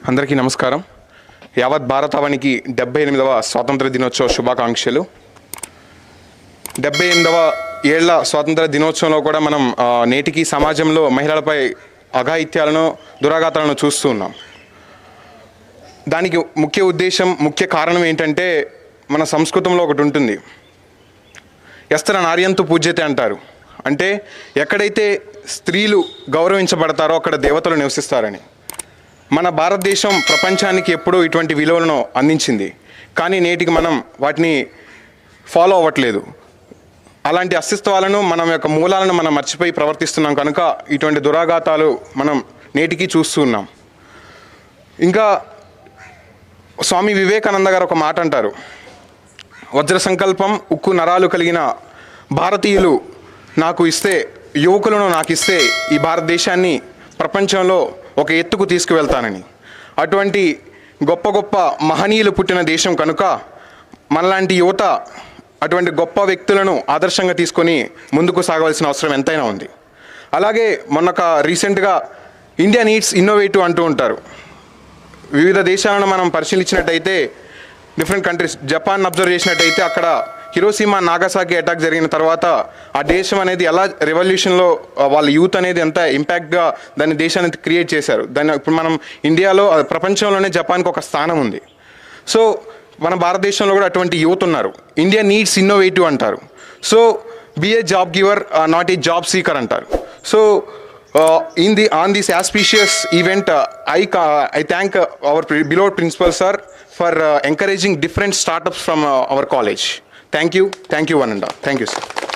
అందరికీ నమస్కారం. యావత్ భారతావనికి 78వ స్వాతంత్ర దినోత్సవ శుభాకాంక్షలు. 78వ ఏళ్ల స్వాతంత్ర దినోత్సవంలో కూడా మనం నేటికి సమాజంలో మహిళలపై అఘాయిత్యాలను దురాఘాతాలను చూస్తూ ఉన్నాం. దానికి ముఖ్య కారణం ఏంటంటే మన సంస్కృతంలో ఒకటి ఉంటుంది, యస్త్ర నార్యంతు పూజ్యతే అంటారు. అంటే ఎక్కడైతే స్త్రీలు గౌరవించబడతారో అక్కడ దేవతలు నివసిస్తారని. మన భారతదేశం ప్రపంచానికి ఎప్పుడూ ఇటువంటి విలువలను అందించింది, కానీ నేటికి మనం వాటిని ఫాలో అవ్వట్లేదు. అలాంటి అస్తిత్వాలను మన యొక్క మూలాలను మనం మర్చిపోయి ప్రవర్తిస్తున్నాం కనుక ఇటువంటి దురాఘాతాలు మనం నేటికి చూస్తూ ఉన్నాం. ఇంకా స్వామి వివేకానంద గారు ఒక మాట అంటారు, వజ్ర సంకల్పం ఉక్కు నరాలు కలిగిన భారతీయులు నాకు ఇస్తే, యువకులను నాకు ఇస్తే ఈ భారతదేశాన్ని ప్రపంచంలో ఒక ఎత్తుకు తీసుకువెళ్తానని. అటువంటి గొప్ప గొప్ప మహనీయులు పుట్టిన దేశం కనుక మనలాంటి యువత అటువంటి గొప్ప వ్యక్తులను ఆదర్శంగా తీసుకొని ముందుకు సాగవలసిన అవసరం ఎంతైనా ఉంది. అలాగే రీసెంట్గా ఇండియా నీడ్స్ ఇన్నోవేటివ్ అంటూ ఉంటారు. వివిధ దేశాలను మనం పరిశీలించినట్టయితే, డిఫరెంట్ కంట్రీస్, జపాన్ అబ్జర్వ్ చేసినట్టయితే అక్కడ హిరోషిమా నాగసాకి అటాక్ జరిగిన తర్వాత ఆ దేశం అనేది ఎలా రెవల్యూషన్లో వాళ్ళ యూత్ అనేది ఎంత ఇంపాక్ట్గా దాని దేశాన్ని క్రియేట్ చేశారు. దాన్ని ఇప్పుడు మనం ఇండియాలో ప్రపంచంలోనే జపాన్కి ఒక స్థానం ఉంది. సో మన భారతదేశంలో కూడా అటువంటి యూత్ ఉన్నారు. ఇండియా నీడ్స్ ఇన్నోవేటివ్ అంటారు. So be a job giver, not a job seeker అంటారు. So on this auspicious event, I thank our beloved principal sir for encouraging different startups from our college. Thank you one and all. Thank you, sir.